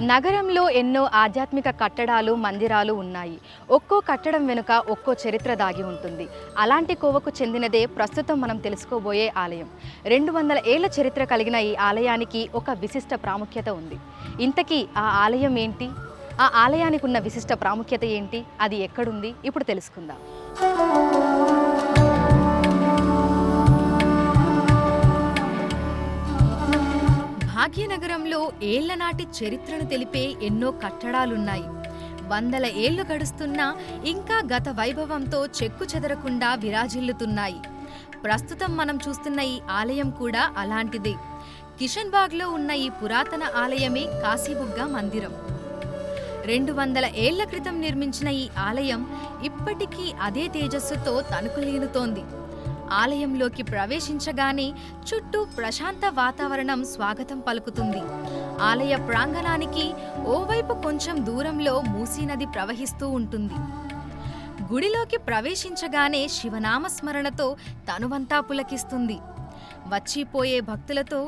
నగరంలో ఎన్నో ఆధ్యాత్మిక కట్టడాలు, మందిరాలు ఉన్నాయి. ఒక్కో కట్టడం వెనుక ఒక్కో చరిత్ర దాగి ఉంటుంది. అలాంటి కోవకు చెందినదే ప్రస్తుతం మనం తెలుసుకోబోయే ఆలయం. 200 ఏళ్ల చరిత్ర కలిగిన ఈ ఆలయానికి ఒక విశిష్ట ప్రాముఖ్యత ఉంది. ఇంతకీ ఆ ఆలయం ఏంటి? ఆ ఆలయానికి ఉన్న విశిష్ట ప్రాముఖ్యత ఏంటి? అది ఎక్కడుంది? ఇప్పుడు తెలుసుకుందాం. భాగ్యనగరంలో ఏళ్లనాటి చరిత్రను తెలిపే ఎన్నో కట్టడాలున్నాయి. వందల ఏళ్లు గడుస్తున్నా ఇంకా గత వైభవంతో చెక్కు చెదరకుండా విరాజిల్లుతున్నాయి. ప్రస్తుతం మనం చూస్తున్న ఈ ఆలయం కూడా అలాంటిదే. కిషన్బాగ్లో ఉన్న ఈ పురాతన ఆలయమే కాశీబుగ్గ మందిరం. 200 ఏళ్ల క్రితం నిర్మించిన ఈ ఆలయం ఇప్పటికీ అదే తేజస్సుతో తణుకులీనుతోంది. ఆలయంలోకి ప్రవేశించగానే చుట్టూ ప్రశాంత వాతావరణం స్వాగతం పలుకుతుంది. ఆలయ ప్రాంగణానికి ఓవైపు కొంచెం దూరంలో మూసీ నది ప్రవహిస్తూ ఉంటుంది. గుడిలోకి ప్రవేశించగానే శివనామస్మరణతో తనువంతా పులకిస్తుంది. వచ్చిపోయే భక్తులతో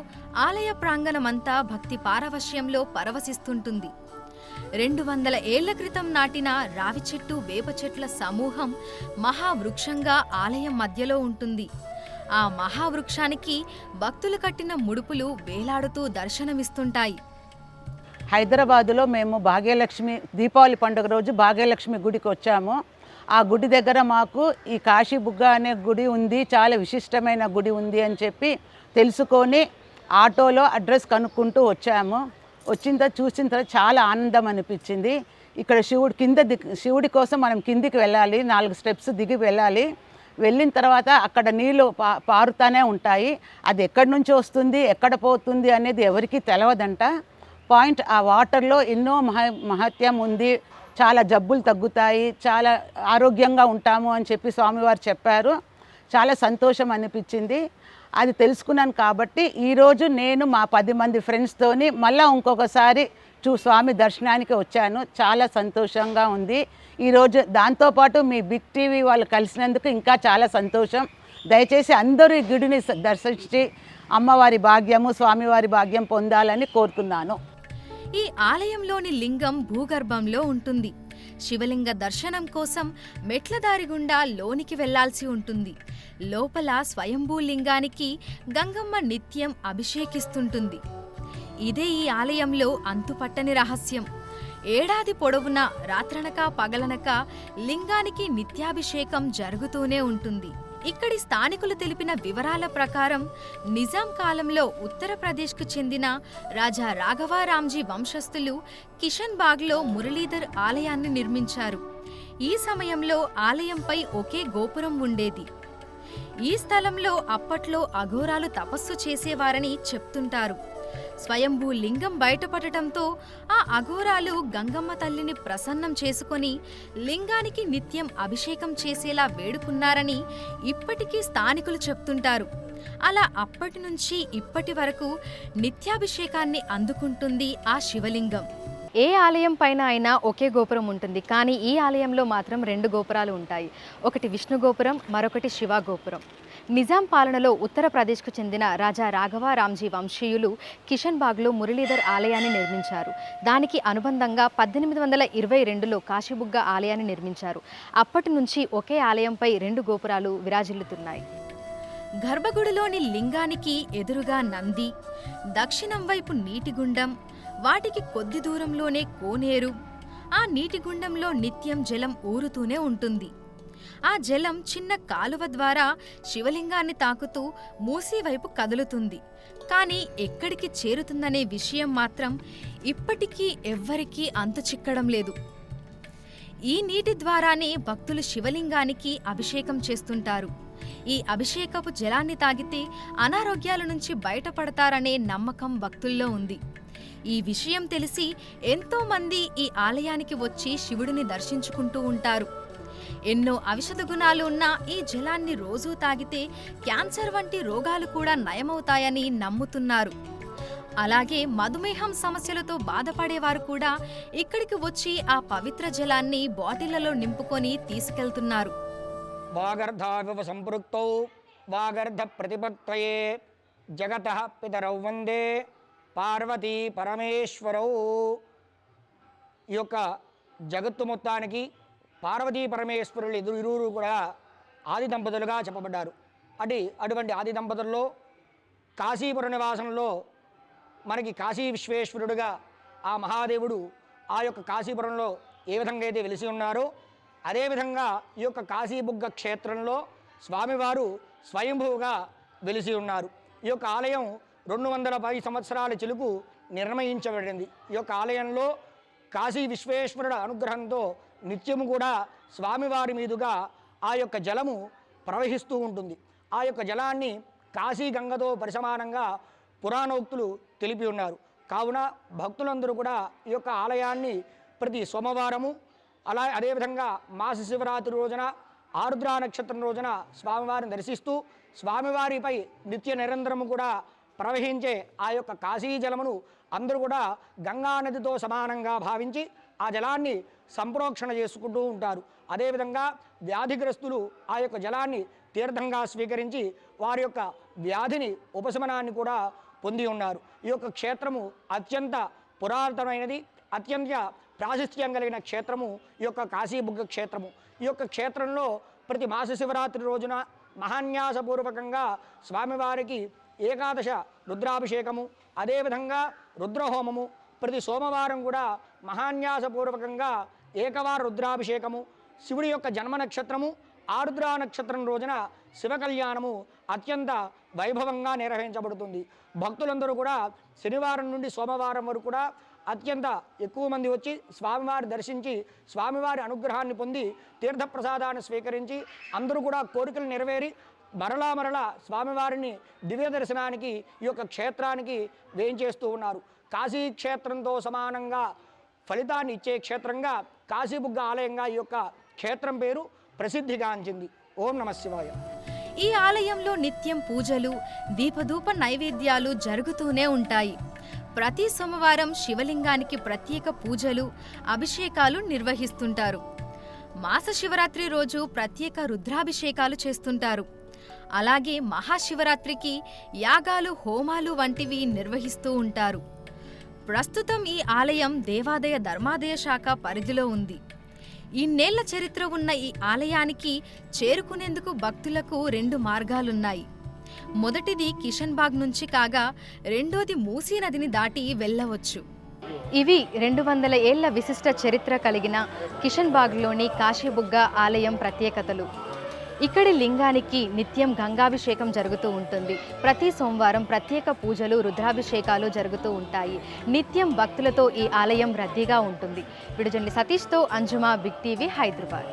ఆలయ ప్రాంగణమంతా భక్తి పారవశ్యంలో పరవశిస్తుంటుంది. 200 ఏళ్ల క్రితం నాటిన రావి చెట్టు, వేప చెట్ల సమూహం మహావృక్షంగా ఆలయం మధ్యలో ఉంటుంది. ఆ మహావృక్షానికి భక్తులు కట్టిన ముడుపులు వేలాడుతూ దర్శనమిస్తుంటాయి. హైదరాబాదులో మేము భాగ్యలక్ష్మి దీపావళి పండుగ రోజు భాగ్యలక్ష్మి గుడికి వచ్చాము. ఆ గుడి దగ్గర మాకు ఈ కాశీబుగ్గ అనే గుడి ఉంది, చాలా విశిష్టమైన గుడి ఉంది అని చెప్పి తెలుసుకొని ఆటోలో అడ్రస్ కనుక్కుంటూ వచ్చాము. వచ్చిన తర్వాత చూసిన తర్వాత చాలా ఆనందం అనిపించింది. ఇక్కడ శివుడి కోసం మనం కిందికి వెళ్ళాలి, 4 స్టెప్స్ దిగి వెళ్ళాలి. వెళ్ళిన తర్వాత అక్కడ నీళ్ళు పారుతూనే ఉంటాయి. అది ఎక్కడి నుంచి వస్తుంది, ఎక్కడ పోతుంది అనేది ఎవరికీ తెలియదంట. ఆ వాటర్లో ఎన్నో మహత్యం ఉంది, చాలా జబ్బులు తగ్గుతాయి, చాలా ఆరోగ్యంగా ఉంటాము అని చెప్పి స్వామివారు చెప్పారు. చాలా సంతోషం అనిపించింది. అది తెలుసుకున్నాను కాబట్టి ఈరోజు నేను మా 10 మంది ఫ్రెండ్స్తోని మళ్ళీ ఇంకొకసారి స్వామి దర్శనానికి వచ్చాను. చాలా సంతోషంగా ఉంది ఈరోజు. దాంతోపాటు మీ బిగ్ టీవీ వాళ్ళు కలిసినందుకు ఇంకా చాలా సంతోషం. దయచేసి అందరూ ఈ గుడిని దర్శించి అమ్మవారి భాగ్యము, స్వామివారి భాగ్యం పొందాలని కోరుతున్నాను. ఈ ఆలయంలోని లింగం భూగర్భంలో ఉంటుంది. శివలింగ దర్శనం కోసం మెట్లదారి గుండా లోనికి వెళ్లాల్సి ఉంటుంది. లోపల స్వయంభూ లింగానికి గంగమ్మ నిత్యం అభిషేకిస్తుంటుంది. ఇదే ఈ ఆలయంలో అంతుపట్టని రహస్యం. ఏడాది పొడవునా రాత్రనక పగలనక లింగానికి నిత్యాభిషేకం జరుగుతూనే ఉంటుంది. ఇక్కడి స్థానికులు తెలిపిన వివరాల ప్రకారం నిజాం కాలంలో ఉత్తరప్రదేశ్కు చెందిన రాజా రాఘవరాంజీ వంశస్థులు కిషన్బాగ్లో మురళీధర్ ఆలయాన్ని నిర్మించారు. ఈ సమయంలో ఆలయంపై ఒకే గోపురం ఉండేది. ఈ స్థలంలో అప్పట్లో అఘోరాలు తపస్సు చేసేవారని చెప్తుంటారు. స్వయంభూ లింగం బయటపడటంతో ఆ అఘోరాలు గంగమ్మ తల్లిని ప్రసన్నం చేసుకొని లింగానికి నిత్యం అభిషేకం చేసేలా వేడుకున్నారని ఇప్పటికీ స్థానికులు చెప్తుంటారు. అలా అప్పటి నుంచి ఇప్పటి వరకు నిత్యాభిషేకాన్ని అందుకుంటుంది ఆ శివలింగం. ఏ ఆలయం పైన అయినా ఒకే గోపురం ఉంటుంది, కానీ ఈ ఆలయంలో మాత్రం 2 గోపురాలు ఉంటాయి. ఒకటి విష్ణు గోపురం, మరొకటి శివ గోపురం. నిజాం పాలనలో ఉత్తరప్రదేశ్కు చెందిన రాజా రాఘవరాంజీ వంశీయులు కిషన్బాగ్లో మురళీధర్ ఆలయాన్ని నిర్మించారు. దానికి అనుబంధంగా 1822లో కాశీబుగ్గ ఆలయాన్ని నిర్మించారు. అప్పటి నుంచి ఒకే ఆలయంపై 2 గోపురాలు విరాజిల్లుతున్నాయి. గర్భగుడిలోని లింగానికి ఎదురుగా నంది, దక్షిణం వైపు నీటిగుండం, వాటికి కొద్ది దూరంలోనే కోనేరు. ఆ నీటిగుండంలో నిత్యం జలం ఊరుతూనే ఉంటుంది. ఆ జలం చిన్న కాలువ ద్వారా శివలింగాన్ని తాకుతూ మూసీ వైపు కదులుతుంది. కానీ ఎక్కడికి చేరుతుందనే విషయం మాత్రం ఇప్పటికీ ఎవ్వరికీ అంతు చిక్కడం లేదు. ఈ నీటి ద్వారానే భక్తులు శివలింగానికి అభిషేకం చేస్తుంటారు. ఈ అభిషేకపు జలాన్ని తాగితే అనారోగ్యాల నుంచి బయటపడతారనే నమ్మకం భక్తుల్లో ఉంది. ఈ విషయం తెలిసి ఎంతో మంది ఈ ఆలయానికి వచ్చి శివుడిని దర్శించుకుంటూ ఉంటారు. ఎన్నో ఔషధ గుణాలు ఉన్న ఈ జలాన్ని రోజూ తాగితే క్యాన్సర్ వంటి రోగాలు కూడా నయమవుతాయని నమ్ముతున్నారు. అలాగే మధుమేహం సమస్యలతో బాధపడేవారు కూడా ఇక్కడికి వచ్చి ఆ పవిత్ర జలాన్ని బాటిళ్లలో నింపుకొని తీసుకెళ్తున్నారు. వాగర్ధావివ సంపృక్తౌ వాగర్ధ ప్రతిపత్తయే జగతః పితరౌ వందే పార్వతీ పరమేశ్వరౌ ఈ యొక్క జగత్తు మొత్తానికి పార్వతీ పరమేశ్వరులు ఇరువురు కూడా ఆది దంపతులుగా చెప్పబడ్డారు. అటువంటి ఆది దంపతుల్లో కాశీపుర నివాసంలో మనకి కాశీ విశ్వేశ్వరుడుగా ఆ మహాదేవుడు ఆ యొక్క కాశీపురంలో ఏ విధంగా అయితే వెలిసి ఉన్నారో అదేవిధంగా ఈ యొక్క కాశీబుగ్గ క్షేత్రంలో స్వామివారు స్వయంభూగా వెలిసి ఉన్నారు. ఈ యొక్క ఆలయం 210 సంవత్సరాల చిలుకు నిర్ణయించబడింది. ఈ యొక్క ఆలయంలో కాశీ విశ్వేశ్వరుడు అనుగ్రహంతో నిత్యము కూడా స్వామివారి మీదుగా ఆ యొక్క జలము ప్రవహిస్తూ ఉంటుంది. ఆ యొక్క జలాన్ని కాశీ గంగతో పరిసమానంగా పురాణోక్తులు తెలిపి ఉన్నారు. కావున భక్తులందరూ కూడా ఈ యొక్క ఆలయాన్ని ప్రతి సోమవారము అదేవిధంగా మాస శివరాత్రి రోజున ఆరుద్ర నక్షత్రం రోజున స్వామివారిని దర్శిస్తూ స్వామివారిపై నిత్య నిరంతరము కూడా ప్రవహించే ఆ యొక్క కాశీ జలమును అందరూ కూడా గంగా నదితో సమానంగా భావించి ఆ జలాన్ని సంప్రోక్షణ చేసుకుంటూ ఉంటారు. అదేవిధంగా వ్యాధిగ్రస్తులు ఆ యొక్క జలాన్ని తీర్థంగా స్వీకరించి వారి యొక్క వ్యాధిని ఉపశమనాన్ని కూడా పొంది ఉన్నారు. ఈ యొక్క క్షేత్రము అత్యంత పురాతనమైనది, అత్యంత ప్రాశస్త్యం కలిగిన క్షేత్రము ఈ యొక్క కాశీబుగ్గ క్షేత్రము. ఈ యొక్క క్షేత్రంలో ప్రతి మాస శివరాత్రి రోజున మహాన్యాసపూర్వకంగా స్వామివారికి ఏకాదశ రుద్రాభిషేకము, అదేవిధంగా రుద్రహోమము, ప్రతి సోమవారం కూడా మహాన్యాసపూర్వకంగా ఏకవార రుద్రాభిషేకము, శివుడి యొక్క జన్మ నక్షత్రము ఆరుద్ర నక్షత్రం రోజున శివ కళ్యాణము అత్యంత వైభవంగా నిర్వహించబడుతుంది. భక్తులందరూ కూడా శనివారం నుండి సోమవారం వరకు కూడా అత్యంత ఎక్కువ మంది వచ్చి స్వామివారి దర్శించి స్వామివారి అనుగ్రహాన్ని పొంది తీర్థప్రసాదాన్ని స్వీకరించి అందరూ కూడా కోరికలు నెరవేరి మరలా స్వామివారిని దివ్య దర్శనానికి ఈ యొక్క క్షేత్రానికి వేయించేస్తూ ఉన్నారు. కాశీ క్షేత్రంతో సమానంగా ఫలితాన్ని ఇచ్చే క్షేత్రంగా కాశీబుగ్గ ఆలయంగా ఈ యొక్క క్షేత్రం పేరు ప్రసిద్ధిగాంచింది. ఓం నమః శివాయ. ఈ ఆలయంలో నిత్యం పూజలు, దీపధూప నైవేద్యాలు జరుగుతూనే ఉంటాయి. ప్రతి సోమవారం శివలింగానికి ప్రత్యేక పూజలు, అభిషేకాలు నిర్వహిస్తుంటారు. మాస శివరాత్రి రోజు ప్రత్యేక రుద్రాభిషేకాలు చేస్తుంటారు. అలాగే మహాశివరాత్రికి యాగాలు, హోమాలు వంటివి నిర్వహిస్తూ ఉంటారు. ప్రస్తుతం ఈ ఆలయం దేవాదాయ ధర్మాదాయ శాఖ పరిధిలో ఉంది. ఇన్నేళ్ల చరిత్ర ఉన్న ఈ ఆలయానికి చేరుకునేందుకు భక్తులకు 2 మార్గాలున్నాయి. మొదటిది కిషన్ బాగ్ నుంచి కాగా రెండోది మూసీ నదిని దాటి వెళ్ళవచ్చు. ఇవి 200 ఏళ్ల విశిష్ట చరిత్ర కలిగిన కిషన్ బాగ్లోని కాశీబుగ్గ ఆలయం ప్రత్యేకతలు. ఇక్కడి లింగానికి నిత్యం గంగాభిషేకం జరుగుతూ ఉంటుంది. ప్రతి సోమవారం ప్రత్యేక పూజలు, రుద్రాభిషేకాలు జరుగుతూ ఉంటాయి. నిత్యం భక్తులతో ఈ ఆలయం రద్దీగా ఉంటుంది. విడుజల్లి సతీష్తో అంజుమా, బిగ్ టీవీ, హైదరాబాద్.